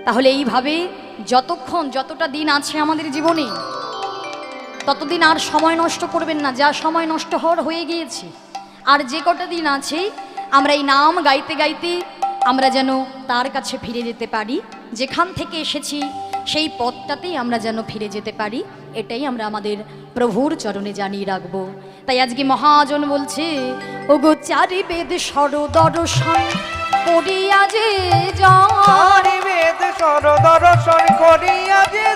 তাহলে এইভাবে যতক্ষণ যতটা দিন আছে আমাদের জীবনে ততদিন আর সময় নষ্ট করবেন না। যা সময় নষ্ট হওয়ার হয়ে গিয়েছে, আর যে কটা দিন আছে আমরা এই নাম গাইতে গাইতে আমরা যেন তার কাছে ফিরে যেতে পারি, যেখান থেকে এসেছি সেই পথটাতেই আমরা যেন ফিরে যেতে পারি। এটাই আমরা আমাদের প্রভুর চরণে জানিয়ে রাখবো। তাই আজকে মহাজন বলছে, ওগো চারি বেদ সরদর্শন করিয়া যে চারি বেদ সরদর্শন করিয়া যে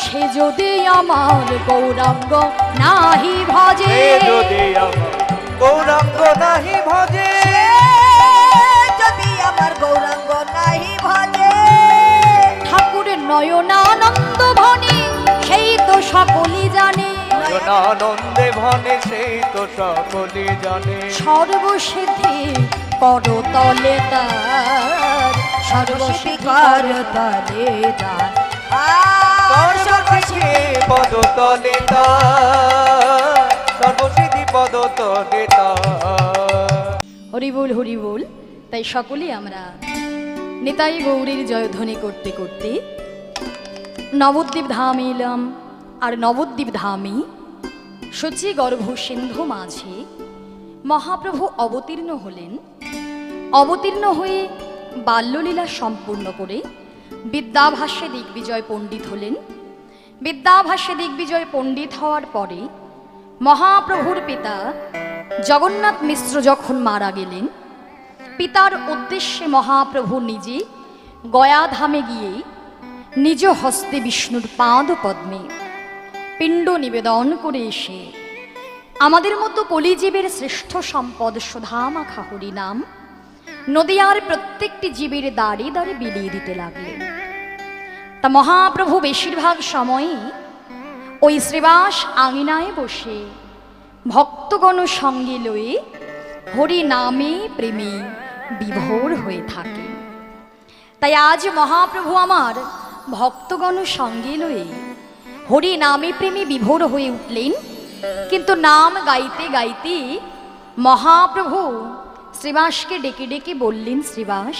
সে যদি আমার গৌরাঙ্গ নাহি ভজে, যদি আমার গৌরাঙ্গ নাহি ভজে, যদি আমার গৌরাঙ্গ নাহি ভজে, ঠাকুরের নয়নানন্দ ভনে সেই তো সকলই জানে, নয়নানন্দে ভনে সেই তো সকলে জানে, সর্বসিদ্ধি করতলে তার, সর্বসিদ্ধি করতলে তার, সর্বসিদ্ধি পদতলে তার, সর্বসিদ্ধি পদতলে তার। হরি বল হরি বল। তাই সকলেই আমরা নিতাই গৌরীর জয়ধ্বনি করতে করতে নবদ্বীপ ধামে এলাম। আর নবদ্বীপ ধামে সচি গর্ভ সিন্ধু মাঝে মহাপ্রভু অবতীর্ণ হলেন। অবতীর্ণ হয়ে বাল্যলীলা সম্পূর্ণ করে বিদ্যাভাসে দিগ্বিজয় পণ্ডিত হলেন। বিদ্যাভাসে দিগ্বিজয় পণ্ডিত হওয়ার পরে মহাপ্রভুর পিতা জগন্নাথ মিশ্র যখন মারা গেলেন, পিতার উদ্দেশ্যে মহাপ্রভু নিজে গয়াধামে গিয়ে নিজ হস্তে বিষ্ণুর পাদ পদ্মে পিণ্ড নিবেদন করে এসে আমাদের মতো কলিজীবের শ্রেষ্ঠ সম্পদ সুধামাখা হরি নাম নদিয়ার প্রত্যেকটি জীবের দাঁড়ে দাঁড়ে বিলিয়ে দিতে লাগলেন। তা মহাপ্রভু বেশিরভাগ সময়ে ওই শ্রীবাস আঙিনায় বসে ভক্তগণ সঙ্গে লয়ে হরি নামে প্রেমে বিভোর হয়ে থাকে। তাই আজ মহাপ্রভু আমার ভক্তগণ সঙ্গে লয়ে হরি নামে প্রেমে বিভোর হয়ে উঠলেন। কিন্তু নাম গাইতে গাইতে মহাপ্রভু শ্রীবাসকে ডেকে ডেকে বললেন, শ্রীবাস,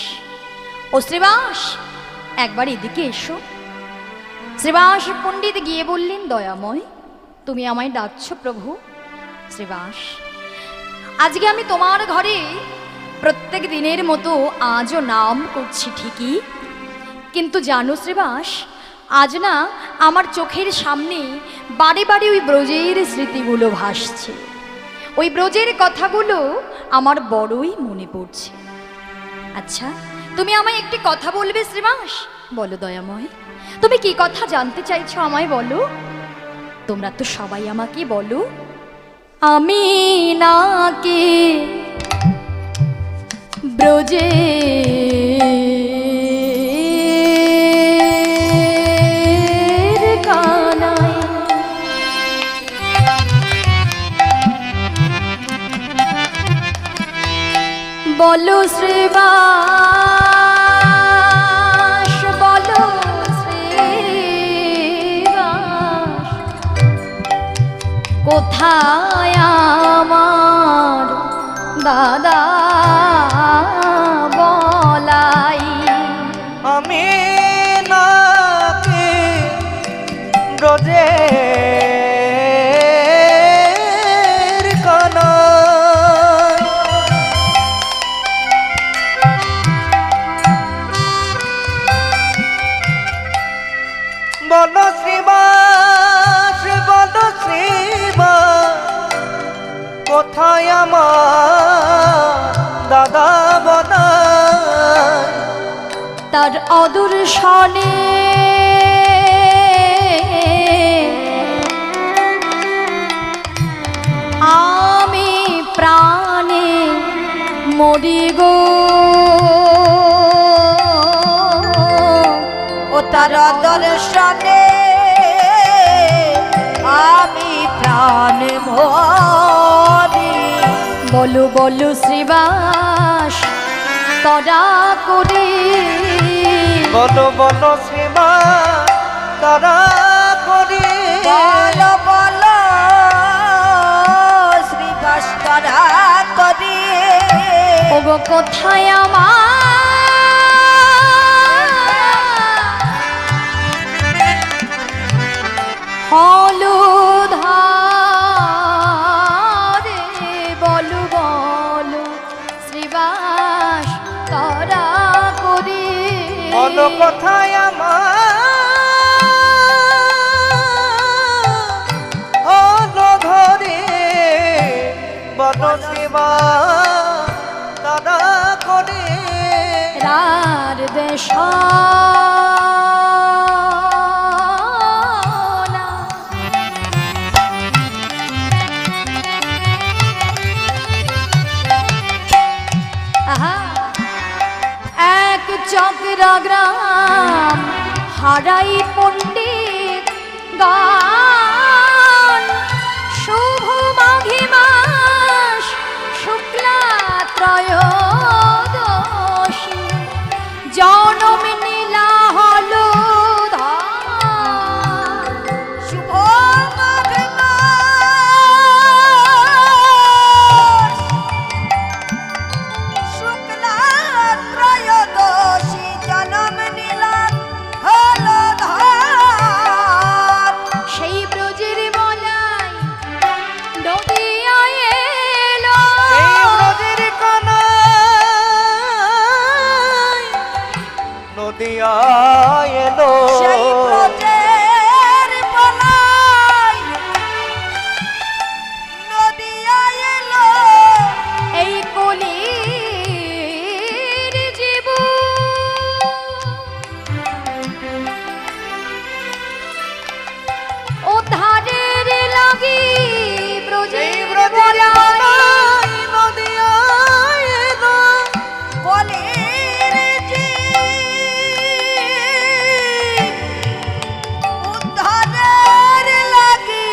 ও শ্রীবাস, একবার এদিকে এসো। শ্রীবাস পণ্ডিত গিয়ে বললেন, দয়াময়, তুমি আমায় ডাকছো প্রভু? শ্রীবাস, আজকে আমি তোমার ঘরে প্রত্যেক দিনের মতো আজও নাম করছি ঠিকই, কিন্তু জানো শ্রীবাস, আজ না আমার চোখের সামনে বারে বারে ওই ব্রজের স্মৃতিগুলো ভাসছে। ওই ব্রজের কথাগুলো আমার বড়ই মনে পড়ছে। আচ্ছা, তুমি আমায় একটি কথা বলবে শ্রীবাস? বলো দয়াময়, তুমি কি কথা জানতে চাইছো আমায় বলো। তোমরা তো সবাই আমাকে বলো, আমি নাকি ব্রজে বলো শ্রীবাস, বলো শ্রীবাস, কোথায় আমার দাদা বলাই? আমি নাকি ব্রজে বলো শ্রীবাস, বলো শ্রীবাস, কোথায় আমার দাদা বনাই? তার অদূরশনে আমি প্রাণে মরি গো, ও তার দর্শনে আমি প্রাণ মরি। বলো বলো শ্রীবাস, তরা করে বলো বলো শ্রীবাস, তারা করি বলো বলো শ্রীবাস, তারা করি। ওগো কোথায় আমার বলো কথায় আমার হলো ধরে বন সেবা দাদা করে রার দেশ এক চক্রা গ্রাম হারাই পণ্ডিত গান শুভ মাঘী মাস শুক্লা ত্রয়োদশী জনম নীলা হলুদ শুভ মাঘ মাস শুক্লা ত্রয়োদশী জনম নিলাম হলো ধার। সেই ব্রজের বলাই নদিয়ায় এলো এই ব্রজের কানায় নদিয়ায় এলো সেই ব্রজের বলাই নদিয়ায় এলো এই কলির জীব উদ্ধারের লাগি ব্রজের এই ব্রজের বলাই কানায় নদিয়ায় এলো কলির উদ্ধারের লাগি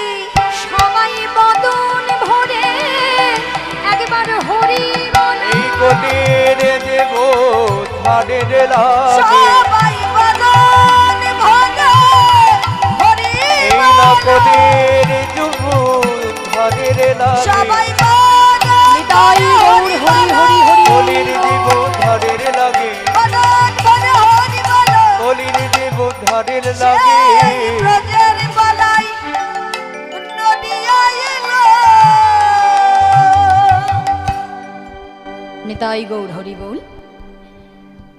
সবাই বদন ভরে একবার হরি বলে এই গলির দেব ধারের লাগে সবাই বদন ভরে হরি এই বলে। নকলের যুব ধারের লাগে সবাই বদন নিতাই গৌর হরি হরি হরি গলির দেব ধারের লাগে বদন ভরে হরি বলে। গলির দেব ধারের লাগে সেই ব্রজের বলাই নদিয়ায় এলো। নিতাই গৌর হরি বল।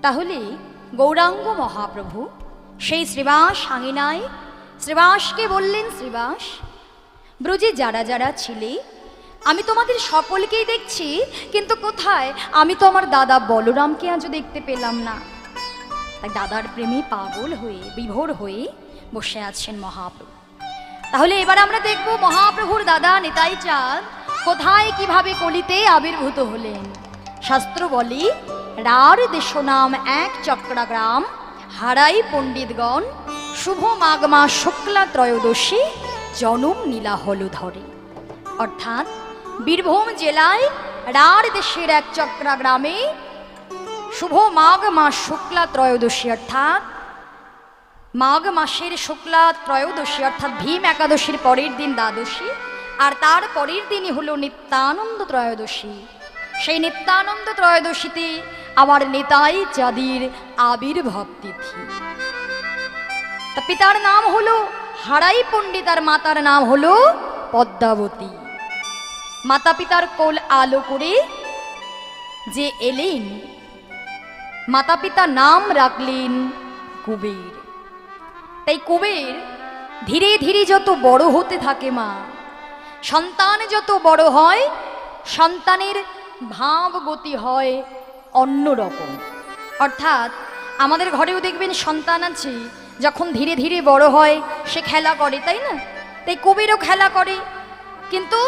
তাহলে গৌরাঙ্গ মহাপ্রভু সেই শ্রীবাস আঙিনায় শ্রীবাসকে বললেন, শ্রীবাস ব্রজে যারা যারা ছিলে আমি তোমাদের সকলকেই দেখছি, কিন্তু কোথায় আমি তো আমার দাদা বলরামকে আজও দেখতে পেলাম না। তাই দাদার প্রেমে পাগল হয়ে বিভোর হয়ে বসে আছেন মহাপ্রভু। তাহলে এবার আমরা দেখব মহাপ্রভুর দাদা নিতাই চাঁদ কোথায় কিভাবে কলিতে আবির্ভূত হলেন। শাস্ত্র বলি, রার দেশ নাম এক চক্রা গ্রাম হারাই পণ্ডিতগণ শুভ মাঘ মাস শুক্লা ত্রয়োদশী জনম নীলা হলুধরে। অর্থাৎ বীরভূম জেলায় রার দেশের এক চক্রা গ্রামে শুভ মাঘ মাস শুক্লা ত্রয়োদশী অর্থাৎ মাঘ মাসের শুক্লা ত্রয়োদশী অর্থাৎ ভীম একাদশীর পরের দিন দ্বাদশী, আর তার পরের দিনই হলো নিত্যানন্দ ত্রয়োদশী। সেই নিত্যানন্দ ত্রয়োদশীতে আমার নিতাই চাঁদের আবির্ভাব তিথি। তা পিতার নাম হলো হারাই পণ্ডিত আর মাতার নাম হলো পদ্মাবতী। মাতা পিতার কোল আলো করে যে এলেন, মাতা পিতা নাম রাখলেন কুবের। তাই কুবের ধীরে ধীরে যত বড় হতে থাকে মা, সন্তান যত বড় হয় সন্তানের ভাব গতি হয় অন্যরকম। অর্থাৎ আমাদের ঘরেও দেখবেন সন্তান আছে, যখন ধীরে ধীরে বড় হয় সে খেলা করে, তাই না? তাই কুবেরও খেলা করে। কিন্তু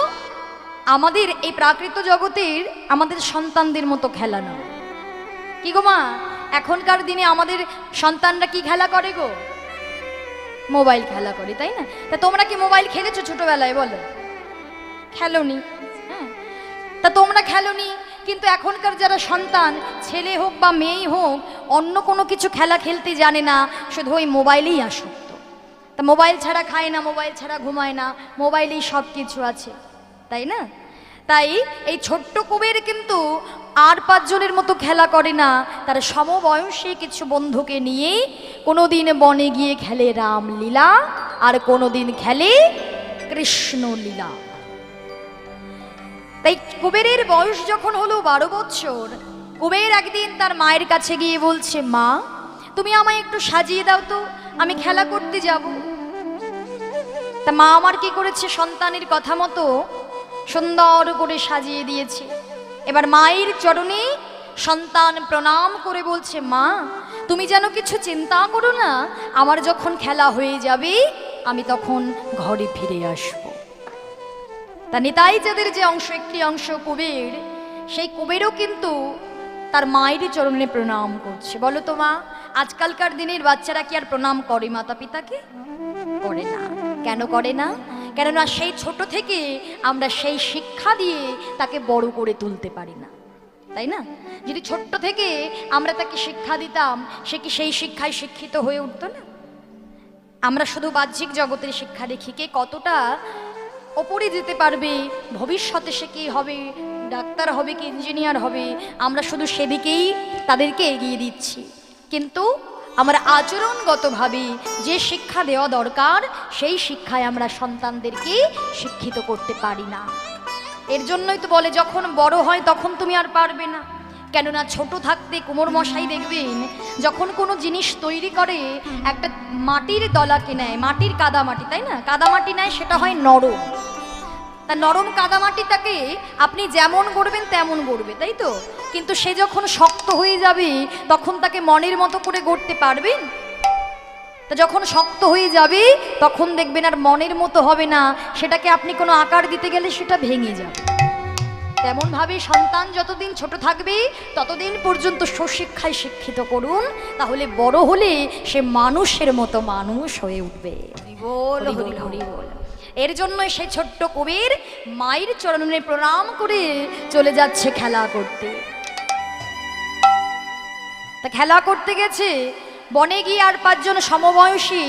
আমাদের এই প্রাকৃত জগতের আমাদের সন্তানদের মতো খেলা নয়। কি গো মা, এখনকার দিনে আমাদের সন্তানরা কি খেলা করে গো? মোবাইল খেলা করে, তাই না? তা তোমরা কি মোবাইল খেলেছো ছোটবেলায়? বলো, খেলোনি। হ্যাঁ, তা তোমরা খেলোনি, কিন্তু এখনকার যারা সন্তান, ছেলে হোক বা মেয়েই হোক, অন্য কোনো কিছু খেলা খেলতে জানে না, শুধু ওই মোবাইলেই আসক্ত। তা মোবাইল ছাড়া খায় না, মোবাইল ছাড়া ঘুমায় না, মোবাইলেই সব কিছু আছে, তাই না? তাই এই ছোট্ট কুবের কিন্তু আর পাঁচজনের মতো খেলা করে না, তার সমবয়সী কিছু বন্ধুকে নিয়ে কোনোদিন বনে গিয়ে খেলে রামলীলা, আর কোনোদিন খেলে কৃষ্ণলীলা। তাই কুবেরের বয়স যখন হলো 12 বছর, কুবের একদিন তার মায়ের কাছে গিয়ে বলছে, মা তুমি আমায় একটু সাজিয়ে দাও তো, আমি খেলা করতে যাব। তা মা আমার কি করেছে, সন্তানের কথা মতো সুন্দর করে সাজিয়ে দিয়েছে। এবার মায়ের চরণে সন্তান প্রণাম করে বলছে, মা তুমি যেন কিছু চিন্তা করো না, আমার যখন খেলা হয়ে যাবে আমি তখন ঘরে ফিরে আসব। তা নিতাই চাঁদের যে অংশ, একটি অংশ কুবের, সেই কুবেরও কিন্তু তার মায়ের চরণে প্রণাম করছে। বলো তো মা, আজকালকার দিনের বাচ্চারা কি আর প্রণাম করে মাতা পিতাকে? করে না। কেন করে না? কেননা সেই ছোট থেকে আমরা সেই শিক্ষা দিয়ে তাকে বড় করে তুলতে পারি না, তাই না? যদি ছোট্ট থেকে আমরা তাকে শিক্ষা দিতাম, সে কি সেই শিক্ষায় শিক্ষিত হয়ে উঠতো না? আমরা শুধু বাহ্যিক জগতের শিক্ষা দেখি, কে কতটা ওপরে যেতে পারবে, ভবিষ্যতে সে কি হবে, ডাক্তার হবে কি ইঞ্জিনিয়ার হবে, আমরা শুধু সেদিকেই তাদেরকে এগিয়ে দিচ্ছি। কিন্তু আমরা আচরণগতভাবে যে শিক্ষা দেওয়া দরকার, সেই শিক্ষায় আমরা সন্তানদেরকে শিক্ষিত করতে পারি না। এর জন্যই তো বলে, যখন বড় হয় তখন তুমি আর পারবে না। কেননা ছোট থাকতে কুমোর মশাই দেখবেন, যখন কোনো জিনিস তৈরি করে একটা মাটির দলাকে নেয়, মাটির কাদামাটি, তাই না? কাদামাটি নেয়, সেটা হয় নরম। তা নরম কাদামাটিটাকে আপনি যেমন গড়বেন তেমন গড়বে, তাই তো? কিন্তু সে যখন শক্ত হয়ে যাবে তখন তাকে মনের মতো করে গড়তে পারবেন? তা যখন শক্ত হয়ে যাবে তখন দেখবেন আর মনের মতো হবে না, সেটাকে আপনি কোনো আকার দিতে গেলে সেটা ভেঙে যাবে। তেমনভাবে সন্তান যতদিন ছোট থাকবে ততদিন পর্যন্ত সুশিক্ষায় শিক্ষিত করুন, তাহলে বড় হলে সে মানুষের মতো মানুষ হয়ে উঠবে। হরি বল, হরি বল। এর জন্যই সেই ছোট্ট কবির মায়ের চরণে প্রণাম করে চলে যাচ্ছে খেলা করতে। তা খেলা করতে গেছে, বনে গিয়ে আর 5 জন সমবয়সী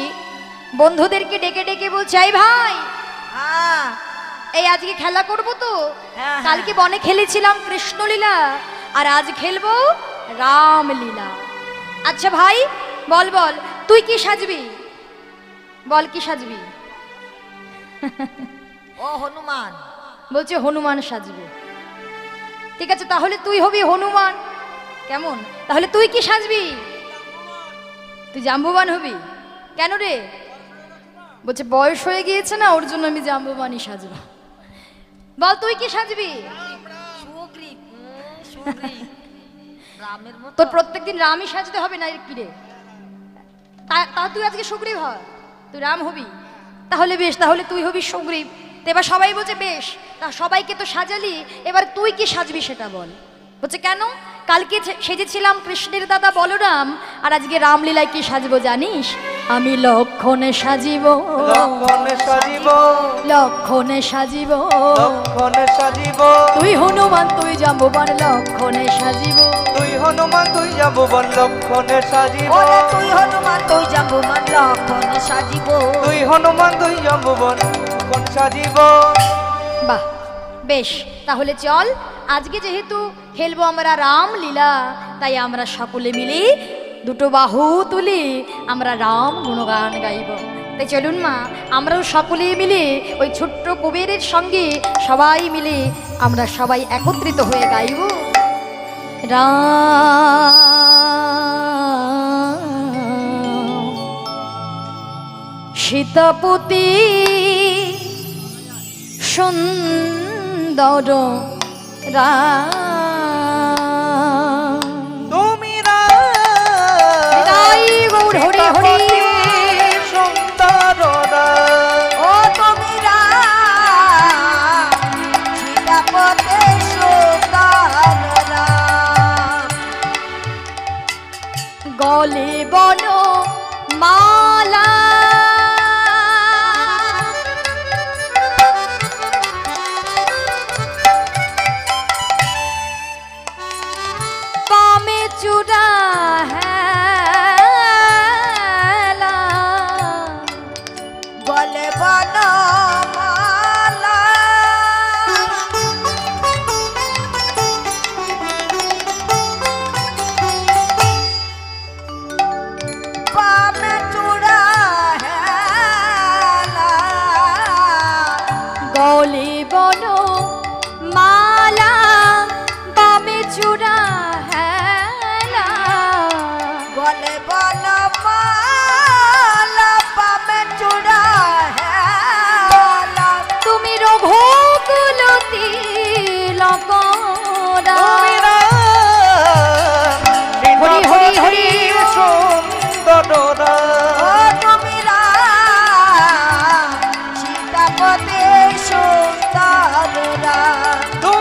বন্ধুদেরকে ডেকে ডেকে বলছে, এই ভাই, হ্যাঁ এই আজকে খেলা করব তো? হ্যাঁ। কালকে বনে খেলেছিলাম কৃষ্ণলীলা, আর আজ খেলবো রামলীলা। আচ্ছা ভাই, বল বল তুই কি সাজবি? বল কি সাজবি? ও হনুমান। বলছে হনুমান সাজবে। ঠিক আছে, তাহলে তুই হবি হনুমান। কেমন? তাহলে তুই কি সাজবি? তুই জাম্বুবান হবি। কেন রে? বলছে বয়স হয়ে গিয়েছে না, ওর জন্য আমি জাম্বুবানই সাজবো। বল তুই কি সাজবি? সুগ্রীব। সুগ্রীব রামের মতো। তোর প্রত্যেকদিন রামই সাজতে হবে না কি রে? তা তুই আজকে সুগ্রীব হ, তুই রাম হবি। তাহলে বেশ, তাহলে তুই হবি সুগ্রীব। তো এবার সবাই বলছে বেশ, তা সবাইকে তো সাজালি, এবার তুই কি সাজবি সেটা বল। বলছে কেন? কালকে সেজেছিলাম কৃষ্ণের দাদা বলরাম, আর আজকে রামলীলায় কি সাজবো জানিস? আমি লক্ষণে সাজিব, লক্ষণে সাজিব, লক্ষণে সাজিব। লক্ষণে সাজিব। তুই হনুমান তুই জাম্বুবান, লক্ষণে সাজিব। তুই হনুমান তুই জাম্বুবান, লক্ষণে সাজিব। ওরে তুই হনুমান তুই জাম্বুবান, লক্ষণে সাজিব। তুই হনুমান তুই জাম্বুবান, লক্ষণ সাজিব। বাহ, বেশ, তাহলে চল আজকে যেহেতু খেলবো আমরা রামলীলা, তাই আমরা সকলে মিলে দুটো বাহু তুলে আমরা রাম গুণগান গাইব। তাই চলুন মা, আমরাও সকলে মিলে ওই ছোট্ট কুবেরের সঙ্গে সবাই মিলে আমরা সবাই একত্রিত হয়ে গাইব রাম সীতাপতি সুন্দর রাম। তুমি নিতাই গৌর হরি হরি। সুন্দর রাম। ও তুমি রাম, সীতাপতি সুন্দর রাম। গলে বন মালা, বামে চূড়া হেলা, গলে বনমালা। বামে চূড়া কতে সুন্দর রাম।